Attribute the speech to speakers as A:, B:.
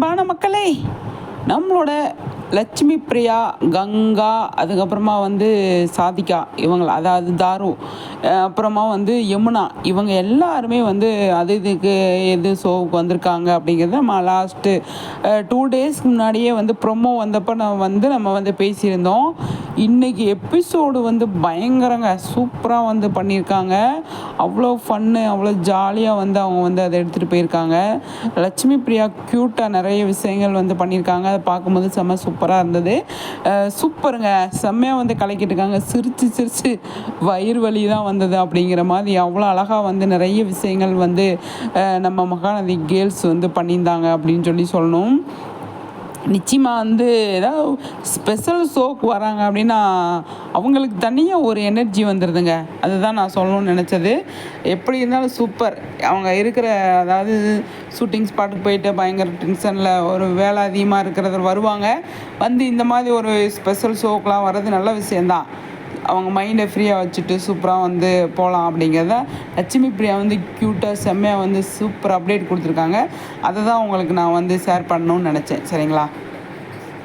A: அன்பான மக்களே, நம்மளோட லட்சுமி பிரியா, கங்கா, அதுக்கப்புறமா வந்து சாதிகா இவங்கள அதாவது தாரு, அப்புறமா வந்து யமுனா இவங்க எல்லாருமே வந்து இதுக்கு எது ஷோவுக்கு வந்திருக்காங்க அப்படிங்கிறத நம்ம லாஸ்ட்டு 2 டேஸ்க்கு முன்னாடியே வந்து ப்ரொமோ வந்தப்போ நம்ம வந்து பேசியிருந்தோம். இன்றைக்கி எபிசோடு வந்து பயங்கரங்க, சூப்பராக வந்து பண்ணியிருக்காங்க. அவ்வளோ ஃபன்னு, அவ்வளோ ஜாலியாக வந்து அவங்க வந்து அதை எடுத்துகிட்டு போயிருக்காங்க. லட்சுமி பிரியா க்யூட்டாக நிறைய விஷயங்கள் வந்து பண்ணியிருக்காங்க. அதை பார்க்கும்போது செம்ம சூப்பராக இருந்தது. சூப்பருங்க, செம்மையாக வந்து கலக்கிட்டு இருக்காங்க. சிரித்து சிரித்து வயிறு வலி தான் வந்தது அப்படிங்கிற மாதிரி அவ்வளோ அழகாக வந்து நிறைய விஷயங்கள் வந்து நம்ம மகாநதி கேர்ள்ஸ் வந்து பண்ணியிருந்தாங்க அப்படின்னு சொல்லணும். நிச்சயமாக வந்து ஏதாவது ஸ்பெஷல் ஷோக்கு வராங்க அப்படின்னா அவங்களுக்கு தனியாக ஒரு எனர்ஜி வந்துடுதுங்க. அதுதான் நான் சொல்லணும்னு நினச்சது. எப்படி இருந்தாலும் சூப்பர். அவங்க இருக்கிற அதாவது ஷூட்டிங் ஸ்பாட்டுக்கு போயிட்டு பயங்கர டென்ஷனில் ஒரு வேலை அதிகமாக இருக்கிறது வருவாங்க. வந்து இந்த மாதிரி ஒரு ஸ்பெஷல் ஷோக்கெலாம் வர்றது நல்ல விஷயந்தான். அவங்க மைண்டை ஃப்ரீயாக வச்சுட்டு சூப்பராக வந்து போகலாம் அப்படிங்கிறத லட்சுமி பிரியா வந்து க்யூட்டாக செம்மையாக வந்து சூப்பர் அப்டேட் கொடுத்துருக்காங்க. அதை தான் உங்களுக்கு நான் வந்து ஷேர் பண்ணணும்னு நினச்சேன். சரிங்களா?